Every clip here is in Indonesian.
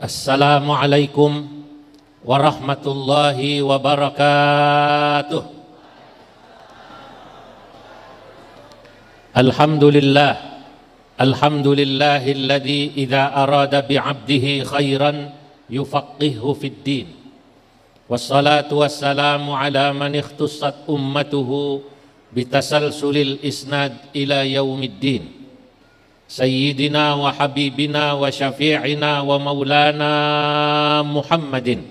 Assalamualaikum warahmatullahi wabarakatuh. Alhamdulillahilladzi idza arada bi'abdihi khairan yufaqqihhu fid din. Wassalatu wassalamu ala man ikhtassat ummatuhu bitasalsulil isnad ila yaumiddin. Sayyidina wa habibina wa syafi'ina wa maulana Muhammadin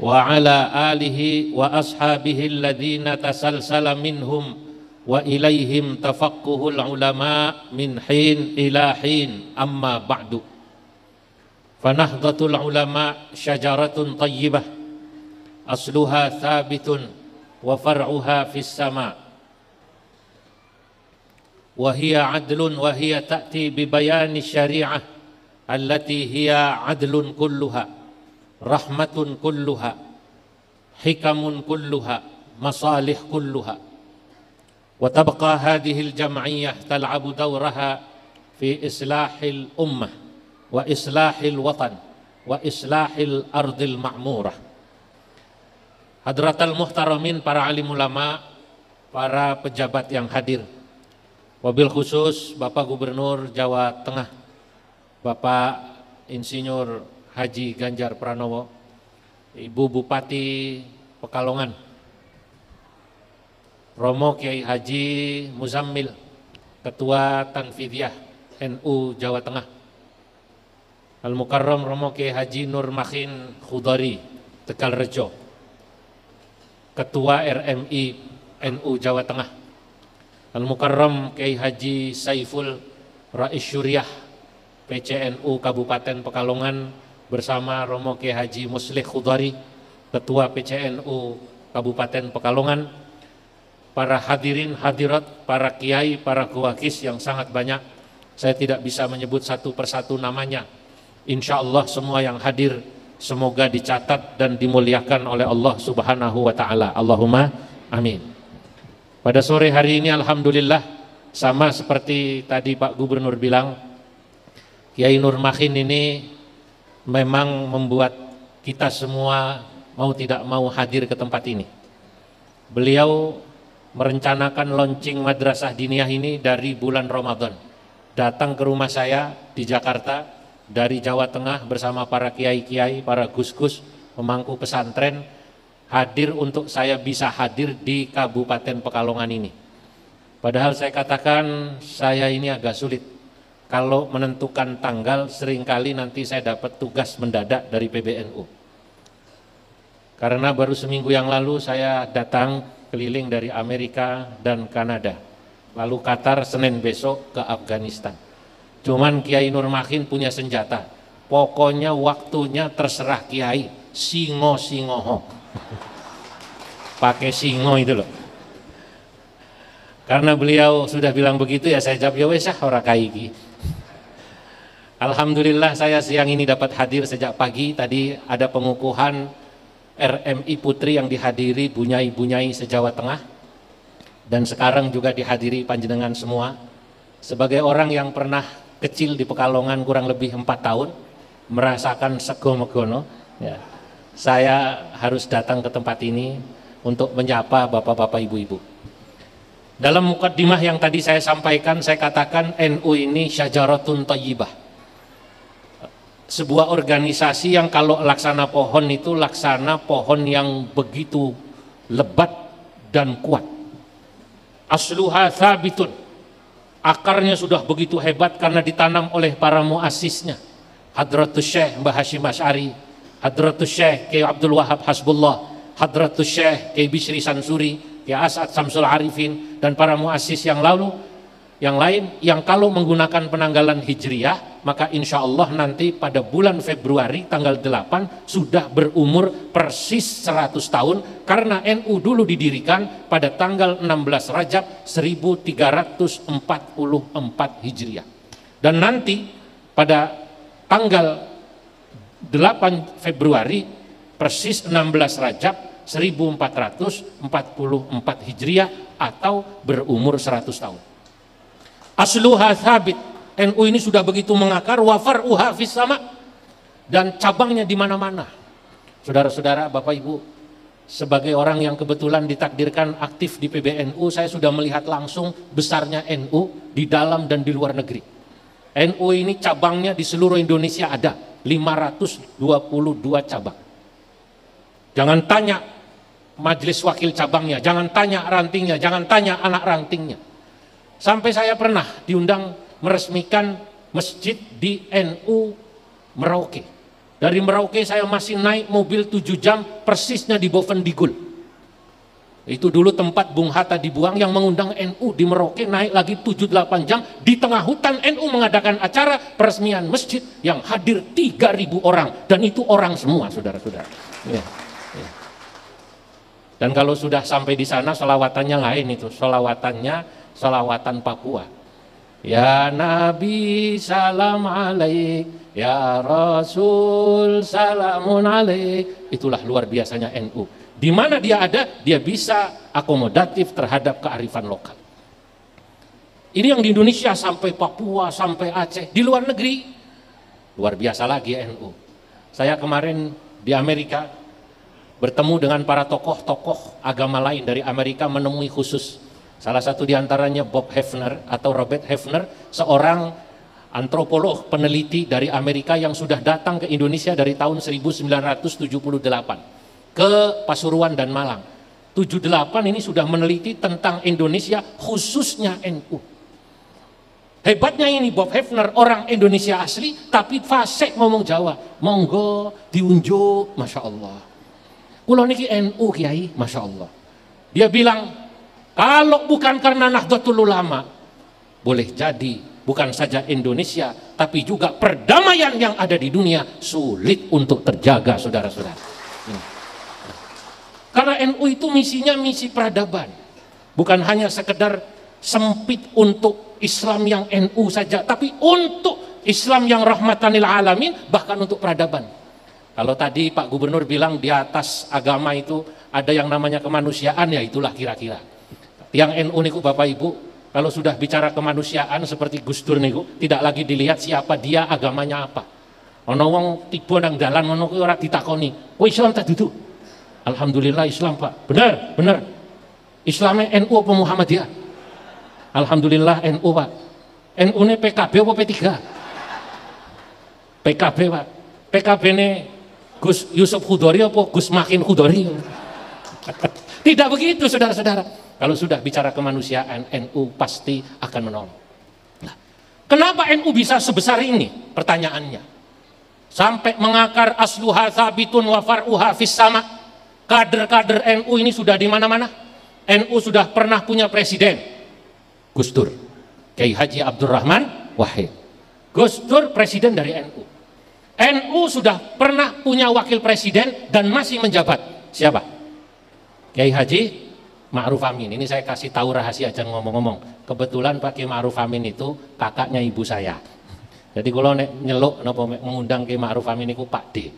wa ala alihi wa ashabihi alladhina tasalsala minhum wa ilaihim tafaqquhul ulama min hin ila hin, amma ba'du. Fanahdatul ulama syajaratun tayyibah asluha thabitun wa far'uha fis sama'. وهي عدل وهي تأتي ببيان الشريعة التي هي عدل كلها رحمة كلها حكم كلها مصالح كلها. وتبقى هذه الجمعية تلعب دورها في إصلاح الأمة وإصلاح الوطن وإصلاح الأرض المعمورة. Hadratal muhtaramin, para alim ulama, para pejabat yang hadir, wabil khusus Bapak Gubernur Jawa Tengah, Bapak Insinyur Haji Ganjar Pranowo, Ibu Bupati Pekalongan, Romo Kiai Haji Muzammil, Ketua Tanfidiyah NU Jawa Tengah, Al-Mukarram Romo Kiai Haji Nur Makhin Khudari Tegal Rejo, Ketua RMI NU Jawa Tengah, Al-Mukarram Kiai Haji Saiful Rais Syuriah PCNU Kabupaten Pekalongan bersama Romo Kiai Haji Muslih Khudari, Ketua PCNU Kabupaten Pekalongan, para hadirin hadirat, para kiai, para kuwakis yang sangat banyak, saya tidak bisa menyebut satu persatu namanya. Insya Allah semua yang hadir semoga dicatat dan dimuliakan oleh Allah Subhanahu wa Ta'ala. Allahumma amin. Pada sore hari ini alhamdulillah, sama seperti tadi Pak Gubernur bilang, Kiai Nur Makhin ini memang membuat kita semua mau tidak mau hadir ke tempat ini. Beliau merencanakan launching madrasah diniyah ini dari bulan Ramadan. Datang ke rumah saya di Jakarta dari Jawa Tengah bersama para kiai-kiai, para gus-gus, pemangku pesantren, hadir untuk saya bisa hadir di Kabupaten Pekalongan ini. Padahal saya katakan saya ini agak sulit. Kalau menentukan tanggal seringkali nanti saya dapat tugas mendadak dari PBNU. Karena baru seminggu yang lalu saya datang keliling dari Amerika dan Kanada. Lalu Qatar, Senin besok ke Afghanistan. Cuman Kiai Nur Makhin punya senjata. Pokoknya waktunya terserah Kiai, singo-singoho. Pakai singo itu loh. Karena beliau sudah bilang begitu ya saya jawab ya wes ora kaiki. Alhamdulillah saya siang ini dapat hadir sejak pagi. Tadi ada pengukuhan RMI Putri yang dihadiri bunyai-bunyai se-Jawa Tengah, dan sekarang juga dihadiri panjenengan semua. Sebagai orang yang pernah kecil di Pekalongan kurang lebih 4 tahun merasakan sego-megono ya, saya harus datang ke tempat ini untuk menyapa bapak-bapak, ibu-ibu. Dalam mukaddimah yang tadi saya sampaikan, saya katakan NU ini syajaratun thayyibah. Sebuah organisasi yang kalau laksana pohon itu laksana pohon yang begitu lebat dan kuat. Asluha thabitun. Akarnya sudah begitu hebat karena ditanam oleh para muasisnya. Hadratus Syekh Mbah Hashim Asy'ari, Hadratus Syekh Kiai Abdul Wahab Hasbullah, Hadratus Syekh Kiai Bishri Sansuri, Kiai As'ad Samsul Arifin, dan para muassis yang lain yang kalau menggunakan penanggalan Hijriyah maka insya Allah nanti pada bulan Februari tanggal 8 sudah berumur persis 100 tahun karena NU dulu didirikan pada tanggal 16 Rajab 1344 Hijriyah, dan nanti pada tanggal 8 Februari persis 16 Rajab 1444 Hijriah atau berumur 100 tahun. Asluha thabit, NU ini sudah begitu mengakar, wa far'uha fis sama, dan cabangnya di mana-mana. Saudara-saudara, Bapak Ibu, sebagai orang yang kebetulan ditakdirkan aktif di PBNU, saya sudah melihat langsung besarnya NU di dalam dan di luar negeri. NU ini cabangnya di seluruh Indonesia ada 522 cabang. Jangan tanya majelis wakil cabangnya, jangan tanya rantingnya, jangan tanya anak rantingnya. Sampai saya pernah diundang meresmikan masjid di NU Merauke. Dari Merauke saya masih naik mobil 7 jam persisnya di Bovendigul. Itu dulu tempat Bung Hatta dibuang, yang mengundang NU di Merauke naik lagi 7-8 jam di tengah hutan. NU mengadakan acara peresmian masjid yang hadir 3.000 orang, dan itu orang semua, saudara-saudara. Ya, ya. Dan kalau sudah sampai di sana, selawatannya lain itu, selawatan Papua. Ya Nabi salam alaik, ya Rasul salamun alaik. Itulah luar biasanya NU. Di mana dia ada, dia bisa akomodatif terhadap kearifan lokal. Ini yang di Indonesia sampai Papua, sampai Aceh. Di luar negeri, luar biasa lagi NU. Saya kemarin di Amerika bertemu dengan para tokoh-tokoh agama lain dari Amerika, menemui khusus. Salah satu diantaranya Bob Hefner atau Robert Hefner, seorang antropolog peneliti dari Amerika yang sudah datang ke Indonesia dari tahun 1978 ke Pasuruan dan Malang. 78 ini sudah meneliti tentang Indonesia, khususnya NU. Hebatnya ini Bob Hefner, orang Indonesia asli tapi fasih ngomong Jawa. Monggo diunjuk, Masya Allah. Kulo niki NU Kiai, Masya Allah. Dia bilang, kalau bukan karena Nahdlatul Ulama, boleh jadi bukan saja Indonesia, tapi juga perdamaian yang ada di dunia sulit untuk terjaga, saudara-saudara. Karena NU itu misinya misi peradaban, bukan hanya sekedar sempit untuk Islam yang NU saja, tapi untuk Islam yang rahmatan lil alamin, bahkan untuk peradaban. Kalau tadi Pak Gubernur bilang di atas agama itu ada yang namanya kemanusiaan, ya itulah kira-kira. Yang NU niku Bapak Ibu, kalau sudah bicara kemanusiaan seperti Gus Dur niku, tidak lagi dilihat siapa dia, agamanya apa. Ono wong tiba nang dalan ngono kuwi ora ditakoni, "Kowe Islam ta dudu?" Alhamdulillah Islam, Pak. Benar, benar. Islamnya NU apa Muhammadiyah? Alhamdulillah NU, Pak. NU ne PKB apa P3? PKB, Pak. PKB ne Gus Yusuf Khudori apa Gus Makin Khudori? Tidak begitu, saudara-saudara. Kalau sudah bicara kemanusiaan, NU pasti akan menolong. Nah, kenapa NU bisa sebesar ini? Pertanyaannya. Sampai mengakar asluha tsabitun wa far'uha fis sama. Kader-kader NU ini sudah di mana-mana. NU sudah pernah punya presiden, Gus Dur, Kiai Haji Abdurrahman Wahid. Gus Dur presiden dari NU. NU sudah pernah punya wakil presiden dan masih menjabat. Siapa? Kiai Haji Ma'ruf Amin. Ini saya kasih tahu rahasia, jangan ngomong-ngomong. Kebetulan Pak Kiai Ma'ruf Amin itu kakaknya ibu saya. Jadi kalau nyeluk mengundang Kiai Ma'ruf Amin itu Pak D.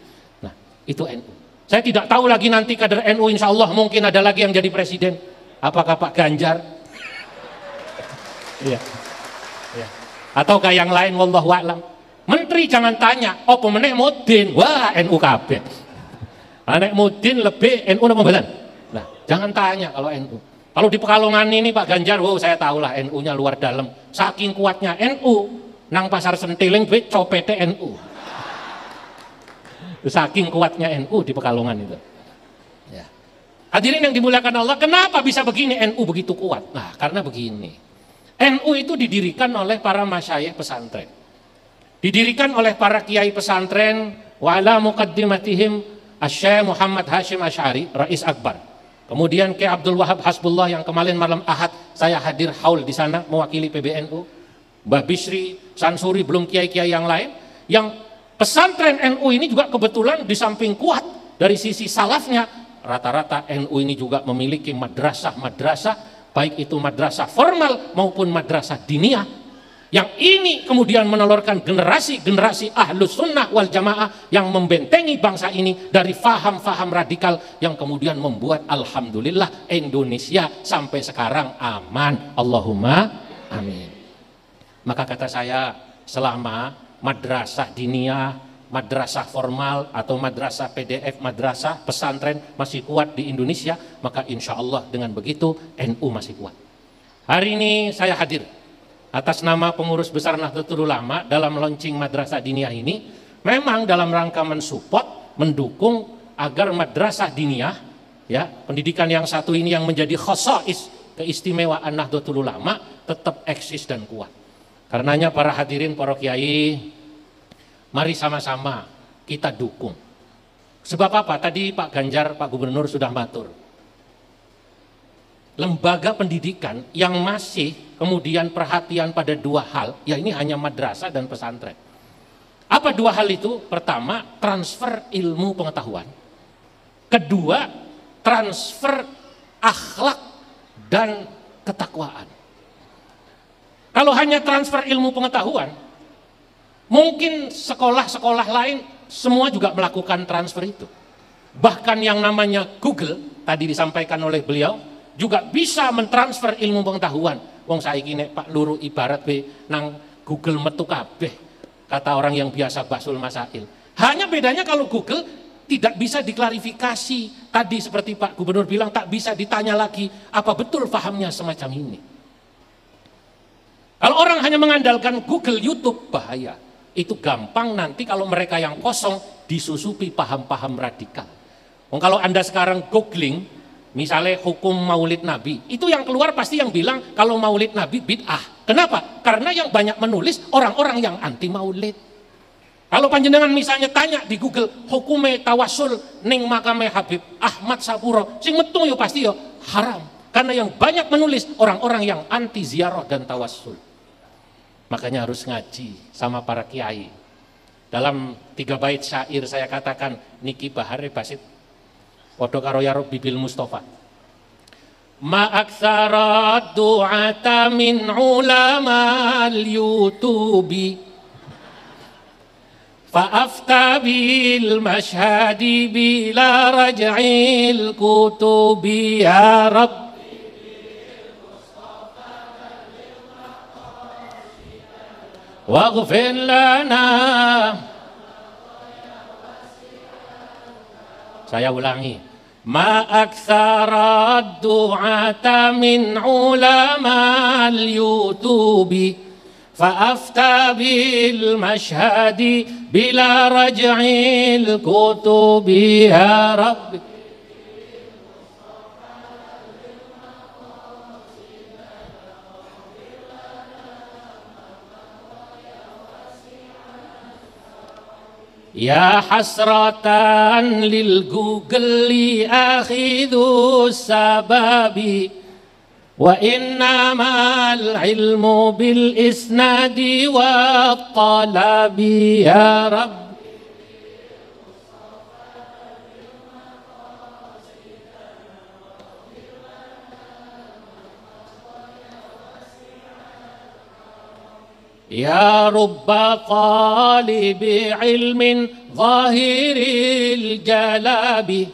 Nah, itu NU. Saya tidak tahu lagi nanti kader NU, insya Allah mungkin ada lagi yang jadi presiden. Apakah Pak Ganjar? Iya. Iya. Ataukah yang lain, wallahu a'lam. Menteri jangan tanya, apa meneh Mudin? Wah, NU kabeh. Anek Mudin lebih NU napa mboten? Nah, jangan tanya kalau NU. Kalau di Pekalongan ini Pak Ganjar, wow saya tahulah NU-nya luar dalam. Saking kuatnya NU, nang pasar Sentiling duit copete NU. Saking kuatnya NU di Pekalongan itu. Ya. Hadirin yang dimuliakan Allah, kenapa bisa begini NU begitu kuat? Nah, karena begini. NU itu didirikan oleh para masyayikh pesantren. Didirikan oleh para kiai pesantren, wa ala muqaddimatihim Asy-Syaikh Muhammad Hashim Asy'ari, Rais Akbar. Kemudian Kiai Abdul Wahab Hasbullah yang kemarin malam Ahad saya hadir haul di sana mewakili PBNU. Mbah Bisri, Sansuri, belum kiai-kiai yang lain. Yang pesantren NU ini juga kebetulan di samping kuat dari sisi salafnya, rata-rata NU ini juga memiliki madrasah-madrasah, baik itu madrasah formal maupun madrasah diniyah. Yang ini kemudian menelurkan generasi-generasi ahlus sunnah wal jamaah yang membentengi bangsa ini dari faham-faham radikal yang kemudian membuat alhamdulillah Indonesia sampai sekarang aman. Allahumma amin. Maka kata saya, selama madrasah diniyah, madrasah formal atau madrasah PDF, madrasah pesantren masih kuat di Indonesia, maka insya Allah dengan begitu NU masih kuat. Hari ini saya hadir atas nama pengurus besar Nahdlatul Ulama dalam launching madrasah diniyah ini, memang dalam rangka mensupport, mendukung agar madrasah diniyah, ya, pendidikan yang satu ini yang menjadi khosais, keistimewaan Nahdlatul Ulama, tetap eksis dan kuat. Karenanya para hadirin, para kiai, mari sama-sama kita dukung. Sebab apa? Tadi Pak Ganjar, Pak Gubernur sudah matur. Lembaga pendidikan yang masih kemudian perhatian pada dua hal, ya ini hanya madrasah dan pesantren. Apa dua hal itu? Pertama, transfer ilmu pengetahuan. Kedua, transfer akhlak dan ketakwaan. Kalau hanya transfer ilmu pengetahuan, mungkin sekolah-sekolah lain semua juga melakukan transfer itu. Bahkan yang namanya Google, tadi disampaikan oleh beliau, juga bisa mentransfer ilmu pengetahuan. Wong saiki nek Pak Luru ibarat be nang Google metu kabeh, kata orang yang biasa basul masail. Hanya bedanya kalau Google tidak bisa diklarifikasi. Tadi seperti Pak Gubernur bilang, tak bisa ditanya lagi apa betul pahamnya semacam ini. Kalau orang hanya mengandalkan Google, YouTube, bahaya. Itu gampang nanti kalau mereka yang kosong disusupi paham-paham radikal. Kalau Anda sekarang googling, misalnya hukum maulid Nabi, itu yang keluar pasti yang bilang kalau maulid Nabi bid'ah. Kenapa? Karena yang banyak menulis orang-orang yang anti maulid. Kalau panjenengan misalnya tanya di Google hukume tawasul ning makame Habib Ahmad Sapuro, sing metu yo pasti yo haram. Karena yang banyak menulis orang-orang yang anti ziarah dan tawasul. Makanya harus ngaji sama para kiai. Dalam 3 bait syair saya katakan niki bahare basit padha karo ya Rabbi bil Mustafa. Ma aktsara du'ata min ulama al-yutubi fa afta bil mashhadi bila raj'il kutubi ya Rabbi. Waghfir lana. Saya ulangi. Ma aktsara du'ata min ulama al-yutubi fa afta bil mashhadi bila raj'il kutubi ya Rabbi. Ya hasratan lil Google akhidhu sababi wa innamal ilmu bil isnadi wa talabi ya Rabb. Ya rubba talibi ilmin zahiril jalabi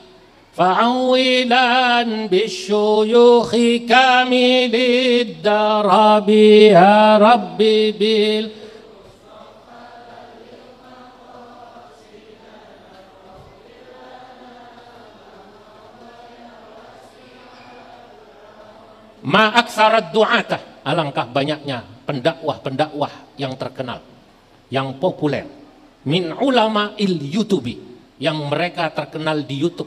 fa'awilan bisyuyukhi kamilid darabi ya Rabbi bil ma'aksarat du'ata, alangkah banyaknya pendakwah-pendakwah yang terkenal, yang populer, min ulama il YouTubi, yang mereka terkenal di YouTube.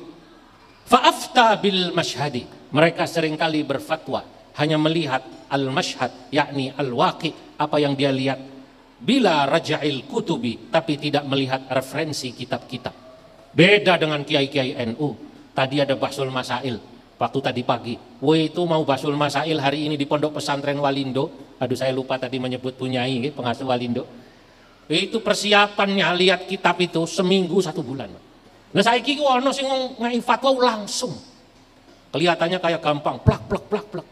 Fa'afta bil mashhadi, mereka seringkali berfatwa hanya melihat al-mashhad, yakni al-waqi, apa yang dia lihat, bila raja'il kutubi, tapi tidak melihat referensi kitab-kitab. Beda dengan kiai-kiai NU. Tadi ada bahsul masail waktu tadi pagi, itu mau bahsul masail hari ini di Pondok Pesantren Walindo. Aduh saya lupa tadi menyebut punyai pengasuh Walindo. Itu persiapannya lihat kitab itu seminggu 1 bulan. Nah saya kiki ono sing ngai fatwa langsung. Kelihatannya kayak gampang, plak plak plak plak.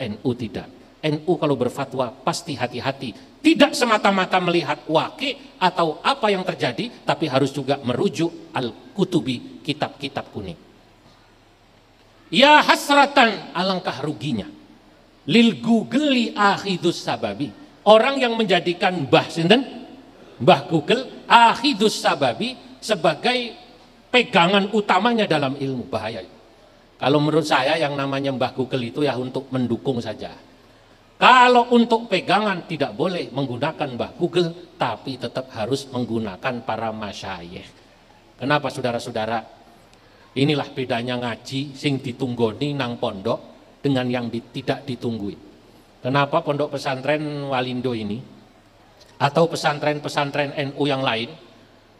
NU tidak. NU kalau berfatwa pasti hati-hati. Tidak semata-mata melihat waqi atau apa yang terjadi, tapi harus juga merujuk al-kutubi, kitab-kitab kuning. Ya hasratan, alangkah ruginya. Lil Google akhidus sababi, orang yang menjadikan Mbah sinten, Mbah Google akhidus sababi, sebagai pegangan utamanya dalam ilmu. Bahaya. Kalau menurut saya yang namanya Mbah Google itu ya untuk mendukung saja. Kalau untuk pegangan tidak boleh menggunakan Mbah Google, tapi tetap harus menggunakan para masyayikh. Kenapa saudara-saudara? Inilah bedanya ngaji sing ditunggoni nang pondok dengan yang tidak ditungguin. Kenapa pondok pesantren Walindo ini atau pesantren-pesantren NU yang lain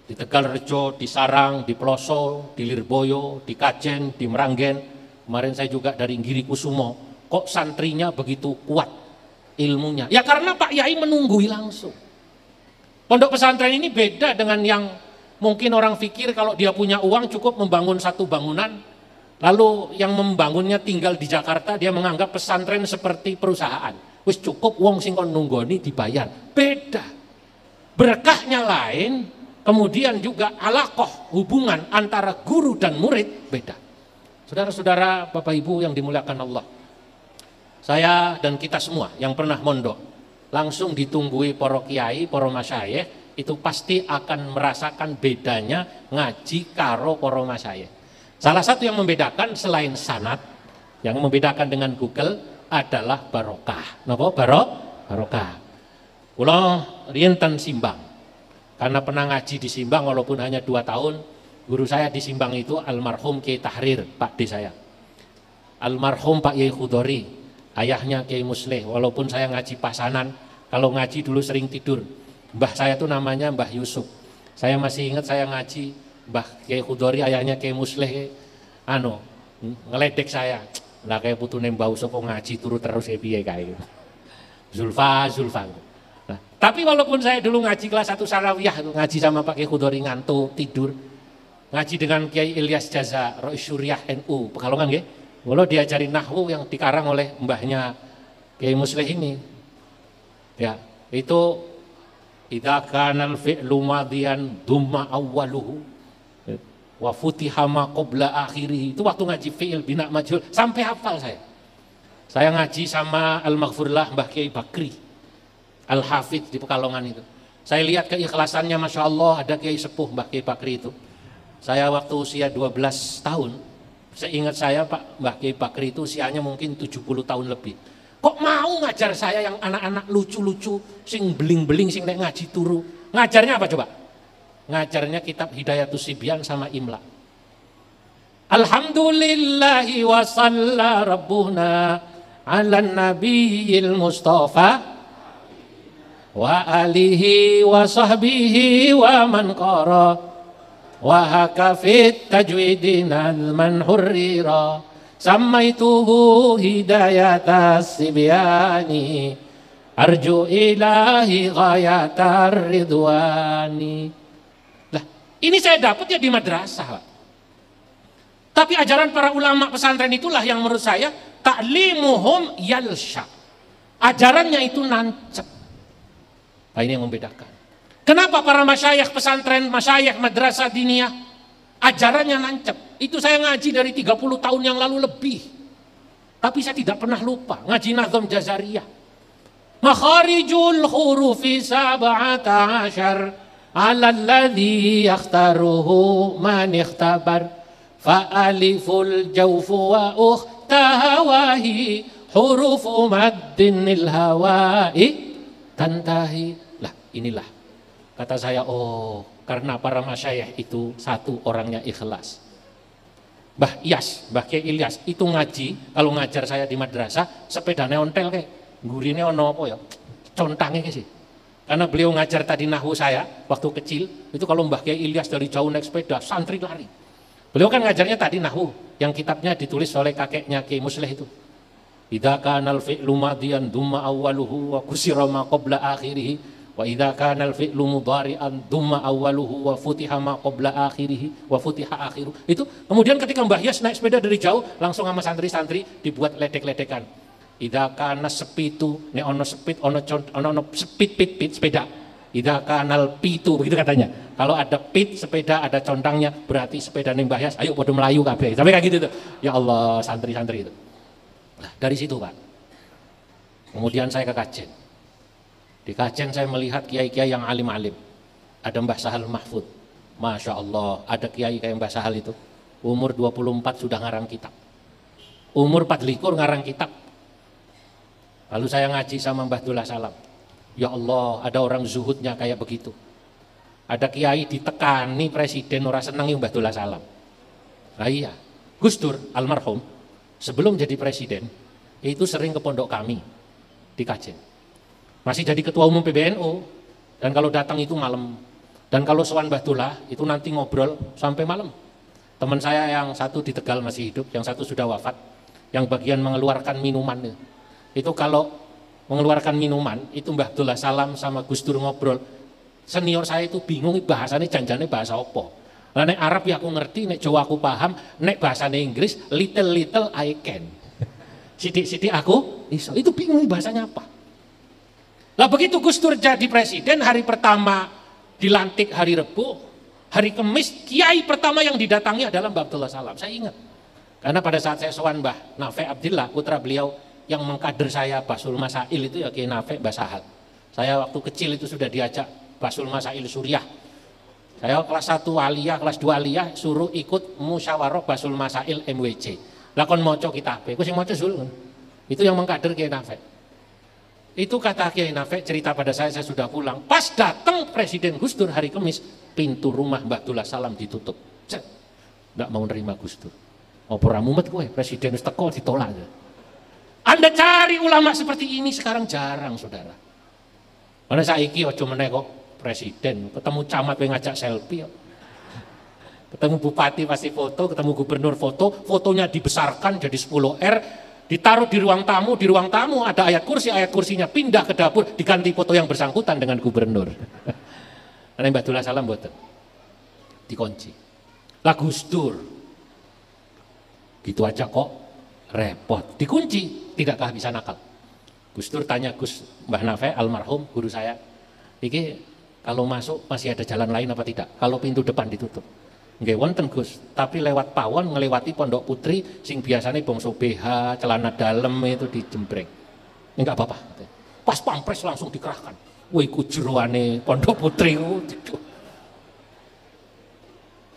di Tegalrejo, di Sarang, di Ploso, di Lirboyo, di Kajen, di Meranggen, kemarin saya juga dari Giri Kusumo, kok santrinya begitu kuat ilmunya? Ya karena Pak Yai menunggui langsung. Pondok pesantren ini beda dengan yang mungkin orang pikir kalau dia punya uang cukup membangun satu bangunan, lalu yang membangunnya tinggal di Jakarta, dia menganggap pesantren seperti perusahaan. Wis cukup wong sing kon nunggoni dibayar. Beda. Berkahnya lain, kemudian juga alaqah, hubungan antara guru dan murid beda. Saudara-saudara, Bapak Ibu yang dimuliakan Allah. Saya dan kita semua yang pernah mondok langsung ditunggui para kiai, para masyayikh, itu pasti akan merasakan bedanya ngaji karo para masyayikh. Salah satu yang membedakan selain sanad, yang membedakan dengan Google adalah barokah. Napa barokah? Kula riyen ten Simbang. Karena pernah ngaji di Simbang walaupun hanya 2 tahun, guru saya di Simbang itu almarhum Kiai Tahrir, Pak D saya. Almarhum Pak Yai Khudori, ayahnya Kiai Musleh. Walaupun saya ngaji pasanan, kalau ngaji dulu sering tidur. Mbah saya tuh namanya Mbah Yusuf. Saya masih ingat saya ngaji Mbah Kiai Khudori, ayahnya Kiai Musleh, ngeledek saya. Lah kayak putune Mbah Yusuf ngaji turu terus piye kae. Zulfa. Nah, tapi walaupun saya dulu ngaji kelas 1 Sarawiyah, ngaji sama Pak Kiai Khudori ngantuk tidur. Ngaji dengan Kiai Ilyas Jaza, Rois Syuriah NU, Pekalongan nggih. Mula diajari nahwu yang dikarang oleh mbahnya Kiai Musleh ini. Ya, itu idza kana al-fi'lu madiyan dumma awwaluhu wa futiha ma qabla akhirih. Itu waktu ngaji fi'il bina majhul sampai hafal saya. Saya ngaji sama Al-Maghfurlah Mbah Kiai Bakri Al-Hafidz di Pekalongan itu. Saya lihat keikhlasannya, Masya Allah, ada Kiai Sepuh Mbah Kiai Bakri itu. Saya waktu usia 12 tahun, seingat saya Pak Mbah Kiai Bakri itu usianya mungkin 70 tahun lebih. Kok mau ngajar saya yang anak-anak lucu-lucu, sing beling-beling, sing nek ngaji turu. Ngajarnya apa coba? Ngajarnya kitab Hidayatus Sibyan sama Imla. Alhamdulillahi wa salla rabbuna ala nabiyil mustafa wa alihi wa sahbihi wa man qara wa hakafit tajwidinal man hurrira sammaituhu hidayatas sibyani arju ilahi ghayatar ridwani. Lah, ini saya dapat ya di madrasah, Pak. Tapi ajaran para ulama pesantren itulah yang menurut saya ta'limuhum yalsha. Ajarannya itu nancep. Nah, ini yang membedakan. Kenapa para masyayikh pesantren, masyayikh madrasah diniyah ajarannya nancep? Itu saya ngaji dari 30 tahun yang lalu lebih. Tapi saya tidak pernah lupa ngaji Nazm Jazariyah. Makharijul hurufi sab'ata asyar ala alladhi yakhtaruhu man ikhtabar fa'aliful jawfu wa ukhtahawahi hurufu maddinil hawai tantahi. Lah inilah kata saya, oh karena para masyayikh itu satu orangnya ikhlas. Mbah Kiai Ilyas itu ngaji, kalau ngajar saya di madrasah sepedane ontel kayak gurine ono apa ya, contange sih. Karena beliau ngajar tadi nahwu saya waktu kecil, itu kalau Mbah Kiai Ilyas dari jauh naik sepeda, santri lari. Beliau kan ngajarnya tadi nahwu, yang kitabnya ditulis oleh kakeknya Kiai Musleh itu. Idza kanal fi'lu madiyan dumma awwaluhu wa kusira ma qabla akhirih wa idza kanal fi'lu mudhari'an dumma awwaluhu wa futiha ma qabla akhirih wa futiha akhiru. Itu kemudian ketika Mbah Yas naik sepeda dari jauh langsung sama santri-santri dibuat ledek-ledekan. Idza kana sepitu nek ono sepit ono sepit pit sepeda. Idza kanal pitu begitu katanya. Kalau ada pit sepeda ada contangnya berarti sepeda ning Mbah Yas ayo padha melayu kabeh. Sampai kayak gitu tuh. Ya Allah, santri-santri itu. Nah, dari situ Pak. Kemudian saya ke Kajen. Di Kajen saya melihat kiai-kiai yang alim-alim. Ada Mbah Sahal Mahfud. Masya Allah, ada kiai kayak Mbah Sahal itu. Umur 24 sudah ngarang kitab. Umur 24 ngarang kitab. Lalu saya ngaji sama Mbah Dullah Salam. Ya Allah, ada orang zuhudnya kayak begitu. Ada kiai ditekani presiden ora seneng Mbah Dullah Salam. Nah iya, Gus Dur almarhum sebelum jadi presiden itu sering ke pondok kami di Kajen. Masih jadi ketua umum PBNU dan kalau datang itu malam. Dan kalau sowan Mbah Dullah itu nanti ngobrol sampai malam. Teman saya yang satu di Tegal masih hidup, yang satu sudah wafat, yang bagian mengeluarkan minuman itu kalau mengeluarkan minuman itu Mbah Dullah Salam sama Gus Dur ngobrol. Senior saya itu bingung bahasanya janjane bahasa opo. Lah nek Arab ya aku ngerti, nek Jawa aku paham, nek bahasanya Inggris little I can. Sidik-sidik aku iso. Itu bingung bahasanya apa. Lah begitu Gus Dur jadi presiden, hari pertama dilantik hari Rebo, hari Kamis kiai pertama yang didatangi adalah Mbah Abdullah Salam. Saya ingat. Karena pada saat saya sowan Mbah Nafe Abdillah, putra beliau yang mengkader saya Basul Masail itu ya Kiai Nafe Mbah Sahal. Saya waktu kecil itu sudah diajak Basul Masail Suriah. Saya kelas 1 aliyah, kelas 2 aliyah suruh ikut musyawarah Basul Masail MWC. Lakon moco kitab, aku sing moco Zul. Itu yang mengkader Kiai Nafe. Itu kata Kiai Nafe cerita pada saya sudah pulang. Pas datang Presiden Gus Dur hari Kamis, pintu rumah Mbah Dullah Salam ditutup. Enggak mau nerima Gus Dur. Opora mumet gue, Presiden teko ditolak. Anda cari ulama seperti ini sekarang jarang, saudara. Mana saiki ojo meneh kok presiden, ketemu camat yang ngajak selfie, ketemu bupati pasti foto, ketemu gubernur foto, fotonya dibesarkan jadi 10R, ditaruh di ruang tamu ada ayat kursinya pindah ke dapur, diganti foto yang bersangkutan dengan gubernur. Karena Mbah Dullah Salam boten dikunci. Lah Gus Dur, gitu aja kok repot, dikunci, tidak kehabisan akal. Gus Dur tanya Mbah Nafe almarhum guru saya, iki kalau masuk masih ada jalan lain apa tidak? Kalau pintu depan ditutup. Nggih wonten Gus, tapi lewat pawon ngelewati Pondok Putri sing biasanya bongso BH, celana dalam itu dijembreng. Enggak apa-apa. Pas pampres langsung dikerahkan. Woi ku jeroane Pondok Putri.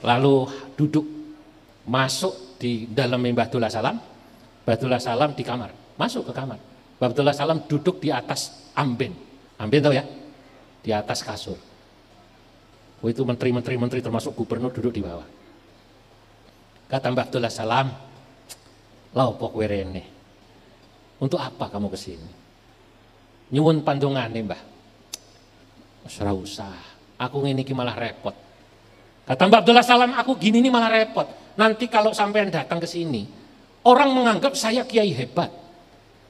Lalu duduk masuk di dalam Mbah Dullah Salam. Mbah Dullah Salam di kamar, masuk ke kamar. Mbah Dullah Salam duduk di atas amben tahu ya? Di atas kasur. Oh, itu menteri termasuk gubernur duduk di bawah. Kata Mbah Abdullah Salam, "Lah opo kowe rene? Untuk apa kamu kesini? Nyuwun pandungane, Mbah." "Ora usah. Aku ngene iki malah repot." Kata Mbah Abdullah Salam, "Aku gini ini malah repot. Nanti kalau sampean datang ke sini, orang menganggap saya kiai hebat.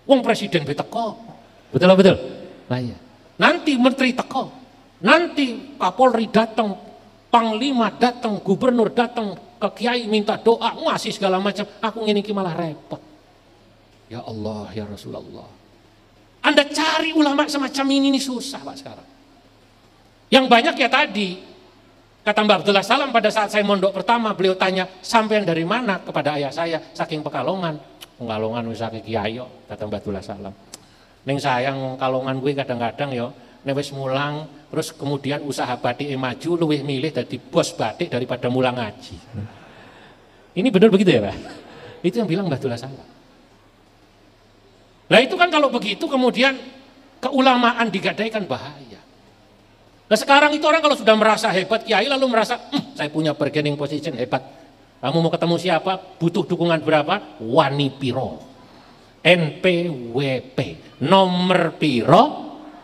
Wong presiden teko." Betul? Nah iya. Nanti menteri teko, nanti Kapolri datang, Panglima datang, Gubernur datang ke kiai minta doa, ngasih segala macam. Aku ini malah repot. Ya Allah, ya Rasulullah. Anda cari ulama semacam ini susah Pak sekarang. Yang banyak ya tadi, kata Mbah Abdullah Salam pada saat saya mondok pertama, beliau tanya, "Sampean dari mana?" Kepada ayah saya, "Saking Pekalongan." "Pekalongan wis saking kiai yo," kata Mbah Abdullah Salam. "Ning sayang kalongan gue kadang-kadang yo nek wis mulang terus kemudian usaha batik maju luwih milih dadi bos batik daripada mulang ngaji." Ini benar begitu ya Pak? Itu yang bilang Mbah Dullah Salam. Nah itu kan kalau begitu kemudian keulamaan digadaikan bahaya. Nah sekarang itu orang kalau sudah merasa hebat kiai lalu merasa saya punya bargaining position hebat. Kamu mau ketemu siapa? Butuh dukungan berapa? Wani piro? NPWP nomor piro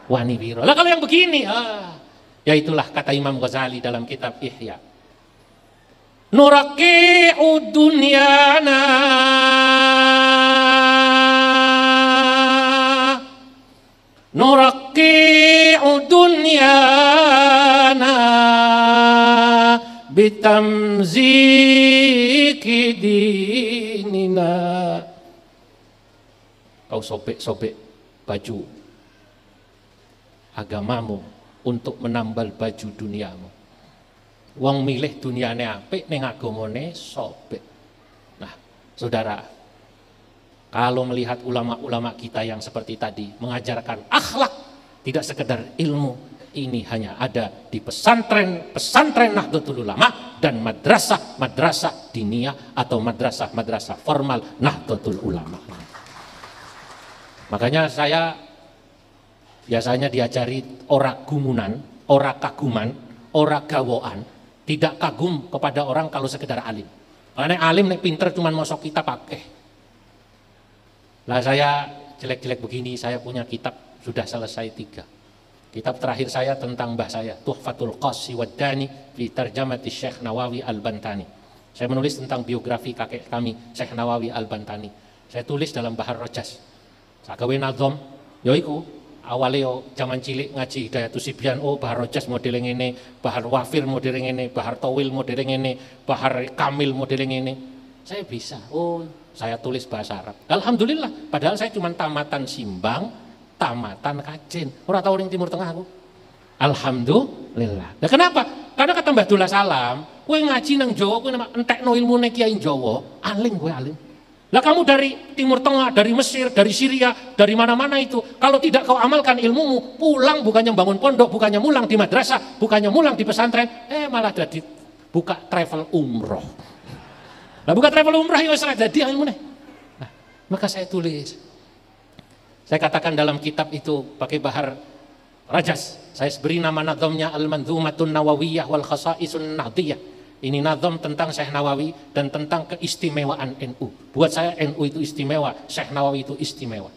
wani piro. Lah kalau yang begini ya itulah kata Imam Ghazali dalam kitab Ihya, nuraqi'u dunyana nuraqi'u dunyana bitamziki dinina. Kau sobek-sobek baju agamamu untuk menambal baju duniamu. Wong milih duniane apik ning agamane sobek. Nah, saudara, kalau melihat ulama-ulama kita yang seperti tadi mengajarkan akhlak, tidak sekedar ilmu, ini hanya ada di pesantren Nahdlatul Ulama dan madrasah diniyah atau madrasah formal Nahdlatul Ulama. Makanya saya biasanya diajari ora gumunan, ora kaguman, ora gawoan, tidak kagum kepada orang kalau sekedar alim. Karena alim nek pinter cuman mosok kita pakai. Lah saya jelek-jelek begini, saya punya kitab sudah selesai 3. Kitab terakhir saya tentang mbah saya, Tuhfatul Qasi Waddani fi Tarjamati Syekh Nawawi Al-Bantani. Saya menulis tentang biografi kakek kami, Syekh Nawawi Al-Bantani. Saya tulis dalam Bahar Rojas. Saya gawe nazom, yaiku awalnya yo zaman cilik ngaji Hidayatus Sibyan, oh Bahar Rojas model ngene, Bahar Wafir model ngene, Bahar Tawil model ngene, Bahar Kamil model ngene. Saya bisa. Oh, saya tulis bahasa Arab. Alhamdulillah, padahal saya cuma tamatan Simbang, tamatan Kajen, orang tahu yang Timur Tengah aku. Alhamdulillah. Nah kenapa? Karena kata Mbah Dullah Salam, kowe ngaji nang Jawa, kowe entekno ilmune Kiai Jawa, alim kowe alim. Lah kamu dari Timur Tengah, dari Mesir, dari Syria, dari mana-mana itu, kalau tidak kau amalkan ilmumu, pulang bukannya bangun pondok, bukannya mulang di madrasah, bukannya mulang di pesantren, malah jadi buka travel umroh. Lah buka travel umroh ya wis ra dadi ilmune. Nah, maka saya tulis. Saya katakan dalam kitab itu pakai Bahar Rajas, saya beri nama nazamnya Al-Manzumatun Nawawiyah wal Khasaisun Nahdiyah. Ini nazam tentang Syekh Nawawi dan tentang keistimewaan NU. Buat saya NU itu istimewa, Syekh Nawawi itu istimewa.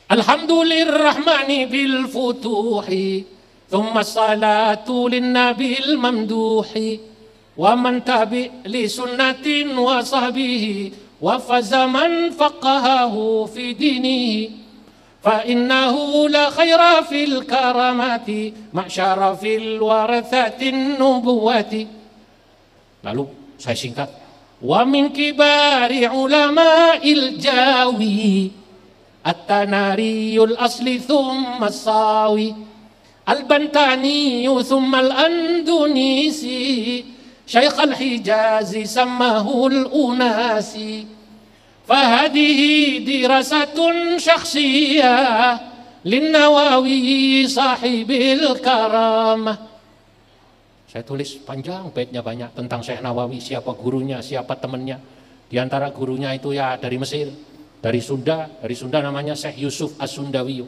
Alhamdulillahirrahmani bil futuhi, thumma salatu lin nabil mamduhi, wa man tabi li sunnatin wa sahbihi, وفز من فقهه في دينه فإنه لا خير في الكرامات معشر في الورثة النبوة. Lalu saya singkat, wa min kibari ulama'il jawi at-tanariyul asli thumma sawi al-bantani thumma al-andunisi Syekh al-Hijazi sammahul unasi fahadihi dirasatun syakhsiyah lin-Nawawi sahibil karamah. Saya tulis panjang, baitnya banyak tentang Syekh Nawawi, siapa gurunya, siapa temannya. Di antara gurunya itu ya dari Mesir, dari Sunda namanya Syekh Yusuf As-Sundawi.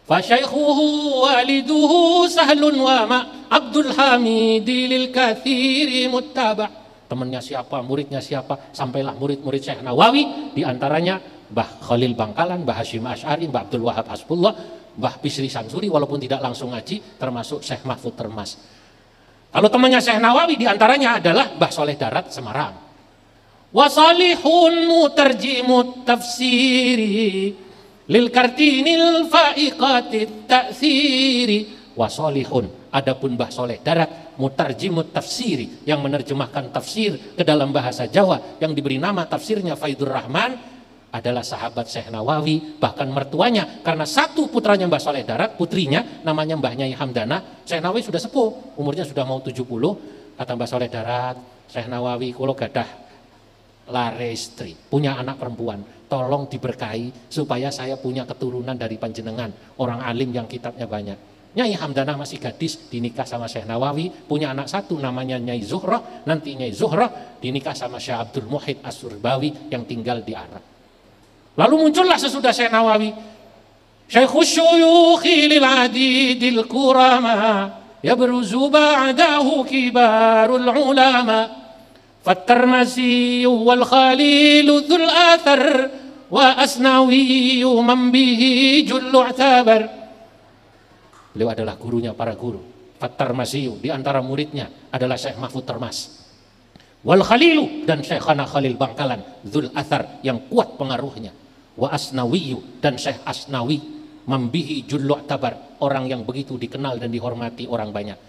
Fasyaikhuhu waliduhu sahlun wa ma Abdul Hamidi lil kathiri muttaba. Temannya siapa, muridnya siapa, sampailah murid-murid Syekh Nawawi, di antaranya Mbah Khalil Bangkalan, Mbah Hashim Asy'ari, Mbah Abdul Wahab Hasbullah, Mbah Bisri Samsuri, walaupun tidak langsung ngaji, termasuk Syekh Mahfud Termas. Kalau temannya Syekh Nawawi di antaranya adalah Mbah Soleh Darat Semarang. Wa salihun mutarjimut tafsiri lil kartinil faiqatit ta'thiri wa salihun. Adapun Mbah Soleh Darat mutarjimut tafsiri, yang menerjemahkan tafsir ke dalam bahasa Jawa, yang diberi nama tafsirnya Faidur Rahman, adalah sahabat Syekh Nawawi, bahkan mertuanya. Karena satu putranya Mbah Soleh Darat, putrinya namanya Mbah Nyai Hamdana. Syekh Nawawi sudah sepuh, umurnya sudah mau 70. Kata Mbah Soleh Darat, Syekh Nawawi kula gadah lare istri, punya anak perempuan, tolong diberkahi supaya saya punya keturunan dari panjenengan, orang alim yang kitabnya banyak. Nyai Hamdanah masih gadis, dinikah sama Syekh Nawawi, punya anak satu namanya Nyai Zuhrah. Nanti Nyai Zuhrah dinikah sama Syekh Abdul Muhid As-Surbawi yang tinggal di Arab. Lalu muncullah sesudah Syekh Nawawi Syekhus Syuyukhi lil adidil kurama yabruzu ba'dahu kibarul ulama فالترمذي والخليل ذو الآثر وأسنوي من به جل اعتبر. Beliau adalah gurunya para guru. At-Tirmidzi di antara muridnya adalah Syekh Mahfud Termas. Wal Khalilu, dan Syekhana Khalil Bangkalan, Dzul Athar, yang kuat pengaruhnya. Wa Asnawi, dan Syekh Asnawi, mambihi jullu tabar, orang yang begitu dikenal dan dihormati orang banyak.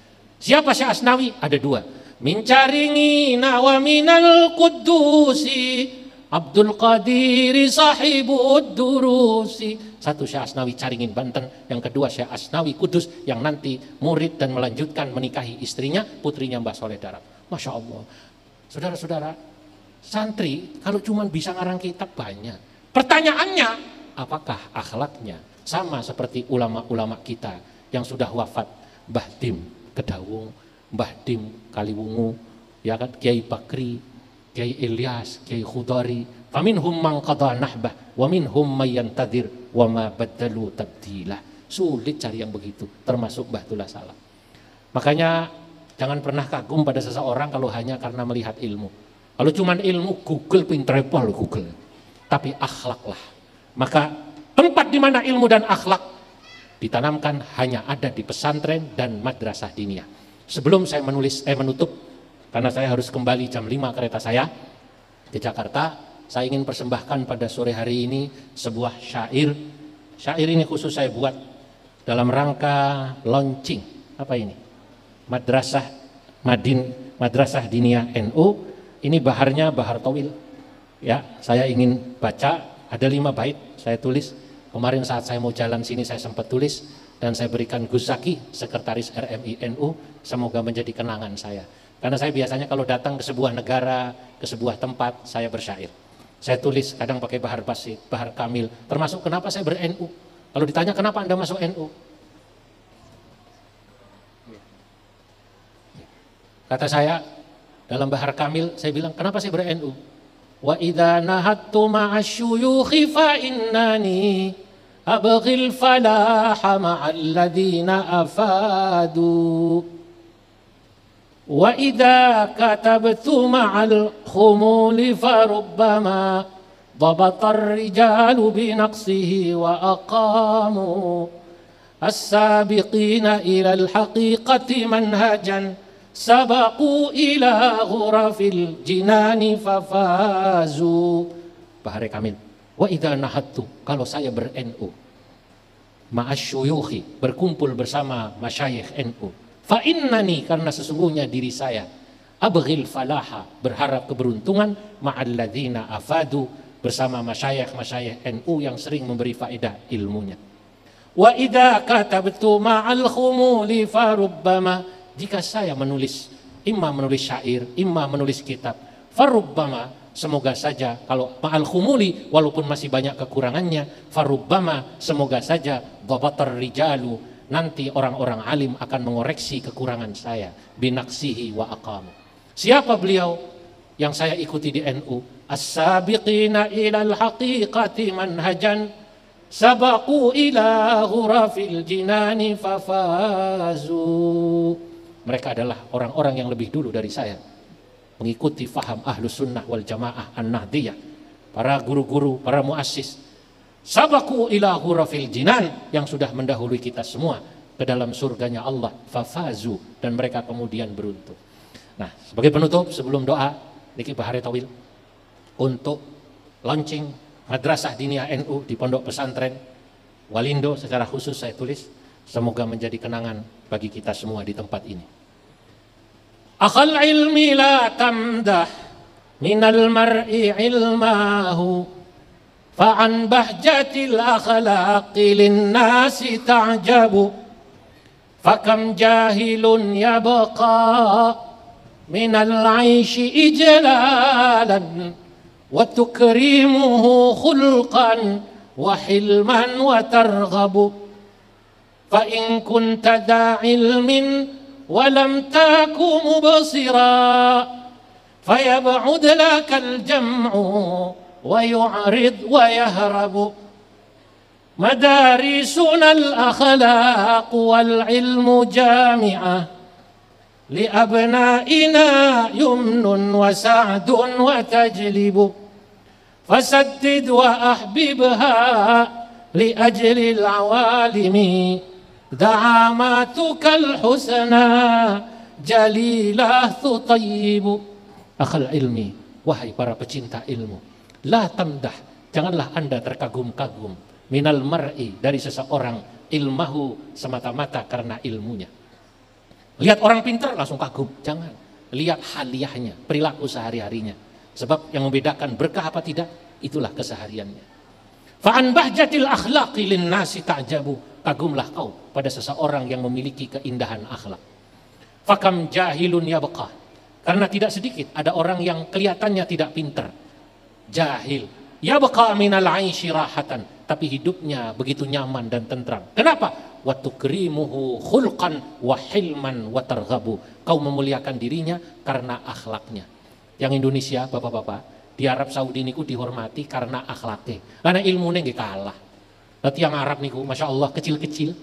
Siapa Syekh Asnawi? Ada dua. Min caringina wa minal qudusi Abdul Qadir sahibud durusi. Satu Syekh Asnawi Caringin Banten, yang kedua Syekh Asnawi Kudus, yang nanti murid dan melanjutkan menikahi istrinya, putrinya Mbah Soleh Darat. Masya Allah. Saudara-saudara, santri kalau cuma bisa ngarang kitab banyak. Pertanyaannya, apakah akhlaknya sama seperti ulama-ulama kita yang sudah wafat, Mbah Dim Kedawung, Mbah Dim Kaliwungu, ya kan, Kiai Bakri, Kiai Ilyas, Kiai Khudari, faminhum man qada nahbah wa minhum may yantadir wa ma badalu tabdila. Sulit cari yang begitu, termasuk Mbah Tullah Salam. Makanya jangan pernah kagum pada seseorang kalau hanya karena melihat ilmu. Kalau cuman ilmu, Google pinter pol Google. Tapi akhlaklah. Maka tempat di mana ilmu dan akhlak ditanamkan hanya ada di pesantren dan madrasah diniyah. Sebelum saya menutup, karena saya harus kembali jam 5 kereta saya ke Jakarta, saya ingin persembahkan pada sore hari ini sebuah syair. Syair ini khusus saya buat dalam rangka launching, apa ini? Madrasah Diniyah NU. Ini baharnya bahar tawil. Ya, saya ingin baca, ada 5 bait saya tulis. Kemarin saat saya mau jalan sini saya sempat tulis dan saya berikan Gus Zaki, sekretaris RMI NU, semoga menjadi kenangan saya. Karena saya biasanya kalau datang ke sebuah negara, ke sebuah tempat, saya bersyair. Saya tulis kadang pakai bahar basit, bahar kamil, termasuk kenapa saya ber-NU. Kalau ditanya kenapa Anda masuk NU? Kata saya dalam bahar kamil, saya bilang kenapa saya ber-NU? Wa idza nahattu ma'asyuyukhi fa innani abghil falaha ma'al ladina afadu wa idza katabtu ma'al khumuli farubbama ضبط الرجال بنقصه وأقاموا السابقين إلى الحقيقة منهجا sabaqu ila ghurafil jinani fafazu. Bahar Kamil. Wa idza nahattu, kalau saya ber-NU, ma'asyuyukhi, berkumpul bersama masyayikh NU, fa innani, karena sesungguhnya diri saya, abghil falaha, berharap keberuntungan, ma'al ladzina afadu, bersama masyayikh NU yang sering memberi faedah ilmunya. Wa idza katabtu ma'al khumuli farubbama, jika saya menulis, imma menulis syair, imma menulis kitab, farubbama, semoga saja, kalau ma'al khumuli, walaupun masih banyak kekurangannya, farubbama, semoga saja, dhabatar rijalu, nanti orang-orang alim akan mengoreksi kekurangan saya, binaksihi wa aqamu. Siapa beliau yang saya ikuti di NU? As-sabiqina ilal haqiqati manhajan, sabaqu ila ghurafil jinani fafazu. Mereka adalah orang-orang yang lebih dulu dari saya mengikuti faham Ahlus Sunnah wal Jamaah An-Nahdiyah, para guru-guru, para muassis. Sabaku ila ghurafil jinan, yang sudah mendahului kita semua ke dalam surganya Allah, fafazu, dan mereka kemudian beruntung. Nah, sebagai penutup sebelum doa, niki bahare tawil untuk launching Madrasah Diniyah NU di Pondok Pesantren Walindo secara khusus saya tulis, semoga menjadi kenangan bagi kita semua di tempat ini. Akhal ilmi la tamdah minal mar'i ilmahu, fa'an bahjatil akhlaqi linnasi ta'jabu, fakam jahilun yabqa minal 'aishi ijlalan wa tukrimuhu khulqan wa hilman wa targhabu. فإن كنت ذا علم ولم تك مبصرا فيبعد لك الجمع ويعرض ويهرب. مدارسنا الأخلاق والعلم جامعة لأبنائنا يمن وسعد وتجلب. فسدد وأحببها لأجل العوالم دعاماتك الحسنى جليلة تطيب. Akhal ilmi, wahai para pecinta ilmu, la tamdah, janganlah anda terkagum-kagum, minal mar'i, dari seseorang, ilmahu, semata-mata karena ilmunya. Lihat orang pintar langsung kagum, jangan. Lihat haliyahnya, perilaku sehari-harinya. Sebab yang membedakan berkah apa tidak, itulah kesehariannya. Fa'an bahjatil akhlaqi linnasi ta'jabu, kagumlah kau pada seseorang yang memiliki keindahan akhlak. Fakam jahilun yabqa, karena tidak sedikit ada orang yang kelihatannya tidak pintar, jahil, yabqa minal 'aishi rahatan, tapi hidupnya begitu nyaman dan tentram. Kenapa? wa tukrimuhu khulqan wa hilman wa targhabu. Kau memuliakan dirinya karena akhlaknya. Yang Indonesia, bapak-bapak, di Arab Saudi niku dihormati karena akhlaknya. Karena ilmunya nggih kalah. Nanti yang Arab niku, masya Allah kecil-kecil.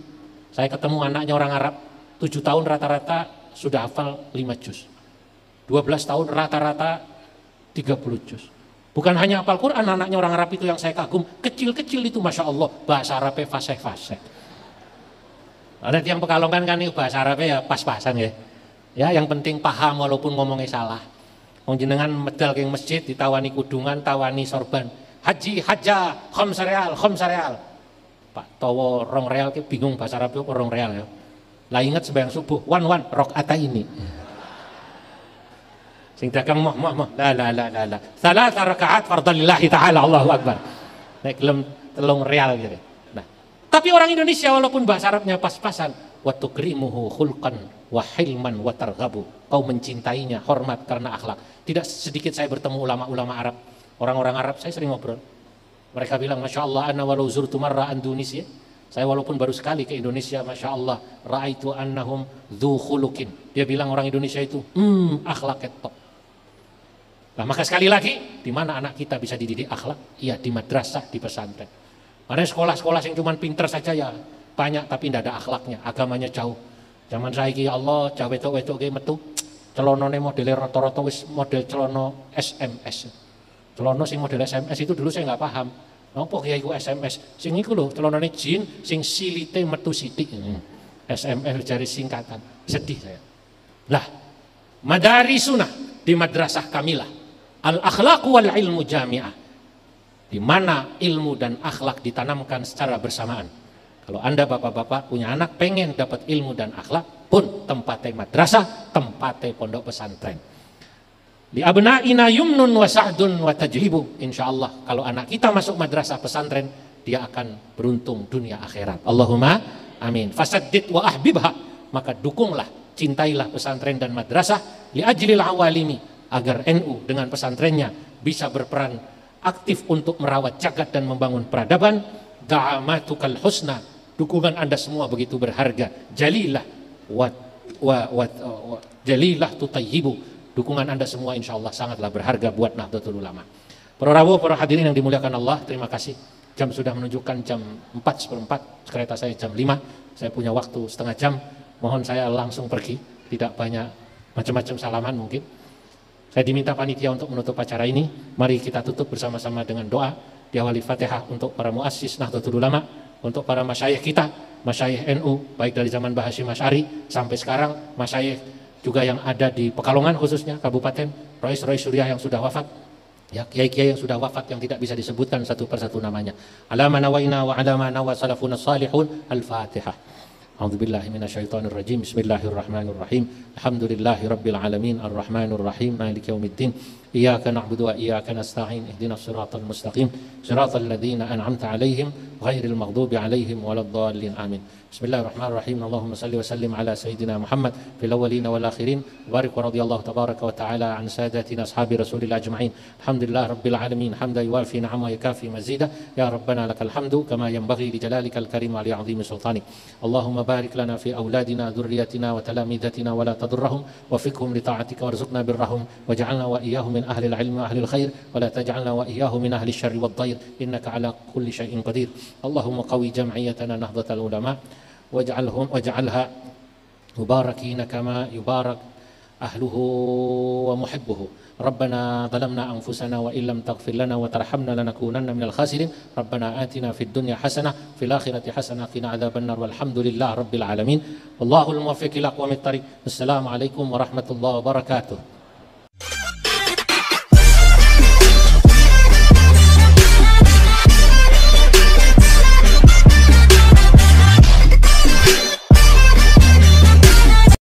Saya ketemu anaknya orang Arab, 7 tahun rata-rata sudah hafal 5 juz. 12 tahun rata-rata 30 juz. Bukan hanya hafal Quran, anaknya orang Arab itu yang saya kagum, kecil-kecil itu masya Allah, bahasa Arabnya fasih-fasih. Ada yang Pekalongan kan itu bahasa Arabnya ya pas-pasan ya. Ya, yang penting paham walaupun ngomongnya salah. Wong jenengan medal ke masjid ditawani kudungan, tawani sorban. Haji, haja, khamsa real. Pak Towo rong real ki bingung bahasa Arab itu rong real ya. Lah ingat sembahyang subuh, wan rakaat ini. Sing dagang moh. La. Salasa rakaat fardalillahi taala, Allahu akbar. Nek gelem 3 real gitu. Nah, tapi orang Indonesia walaupun bahasa Arabnya pas-pasan, wa tukrimuhu khulqan wa hilman wa targhabu. Kau mencintainya, hormat karena akhlak. Tidak sedikit saya bertemu ulama-ulama Arab, orang-orang Arab, saya sering ngobrol. Mereka bilang, Masya Allah, ana walau zurtu marra Indonesia. Saya walaupun baru sekali ke Indonesia, Masya Allah, ra'aitu annahum dhu khulukin. Dia bilang orang Indonesia itu, akhlaknya top. Nah, maka sekali lagi, di mana anak kita bisa dididik akhlak? Iya, di madrasah, di pesantren. Ada sekolah-sekolah yang cuma pinter saja ya, banyak tapi tidak ada akhlaknya, agamanya jauh. Zaman saya ya Allah, jauh wetok-wetok ge metu, celonone model rata-rata wis model celono SMS. Celono sing model SMS itu dulu saya nggak paham. Napa kiai ku SMS? Sing iku lho celonone jin sing silite metu sithik. SMS dari singkatan. Sedih saya. Lah, madarisuna di madrasah kamilah. Al-akhlaq wal ilmu jami'ah. Di mana ilmu dan akhlak ditanamkan secara bersamaan. Kalau Anda bapak-bapak punya anak pengen dapat ilmu dan akhlak, pun tempatnya madrasah, tempatnya pondok pesantren. Li abna'ina yumnun wa sa'dun wa tajlibu. Insyaallah kalau anak kita masuk madrasah pesantren, dia akan beruntung dunia akhirat. Allahumma amin. Fasaddid wa ahbibha. Maka dukunglah, cintailah pesantren dan madrasah li ajlil awalimi, agar NU dengan pesantrennya bisa berperan aktif untuk merawat jagat dan membangun peradaban. Da'amatukal husna, dukungan Anda semua begitu berharga. Jalilah jalilah tutayyibu. Dukungan Anda semua insya Allah sangatlah berharga buat Nahdlatul Ulama. Para rawuh, para hadirin yang dimuliakan Allah, terima kasih. Jam sudah menunjukkan jam 4:04, kereta saya jam 5. Saya punya waktu setengah jam. Mohon saya langsung pergi, tidak banyak macam-macam salaman mungkin. Saya diminta panitia untuk menutup acara ini. Mari kita tutup bersama-sama dengan doa. Diawali Fatihah untuk para muassis Nahdlatul Ulama, untuk para masyayikh kita, masyayikh NU, baik dari zaman Mbah Hasyim Asy'ari sampai sekarang, masyayikh juga yang ada di Pekalongan khususnya, kabupaten, Rois Suriah yang sudah wafat, ya, kiai-kiai yang sudah wafat yang tidak bisa disebutkan satu persatu namanya. Alama nawaina wa alama nawa salafuna salihun. Al-Fatihah. A'udzubillahi minasyaitonir rajim. Bismillahirrahmanirrahim. Alhamdulillahi rabbil alamin arrahmanir rahim maliki yaumiddin. Iyyaka na'budu wa iyyaka nasta'in. Ihdinas siratal mustaqim. Siratal ladzina an'amta 'alaihim ghairil maghdubi 'alaihim waladdallin. Amin. Bismillahirrahmanirrahim. Allahumma salli wa sallim ala sayyidina Muhammad fil awwalin wal akhirin. Barik wa radhiyallahu tabaraka wa ta'ala an sadatina ashabi Rasulillah ajma'in. Alhamdulillah rabbil alamin hamdan yuwafi ni'ama yakafi mazida. Ya rabbana lakal hamdu kama yanbaghi li jalalikal karim wa li 'azimi sultanik. Allahumma barik lana fi auladina dhurriyyatina wa talamidatina wa la tadurrahum wa fiqhum li ta'atika warzuqna birrahum waj'alna wa iyyahum min ahli al-'ilmi wa ahli al-khair wa la taj'alna wa iyyahum min ahli asy-syarri wad-dhair innaka 'ala kulli syai'in qadir. Allahumma qawi jam'iyyatana Nahdlatul Ulama waj'alha mubarakin kama yubarak ahluhu wa muhibbuhu. ربنا ظلمنا أنفسنا وإن لم تغفر لنا وترحمنا لنكونن من الخاسرين. ربنا آتنا في الدنيا حسنة في الآخرة حسنة قنا عذاب النار والحمد لله رب العالمين. والله الموفق إلى أقوم الطريق. السلام عليكم ورحمة الله وبركاته.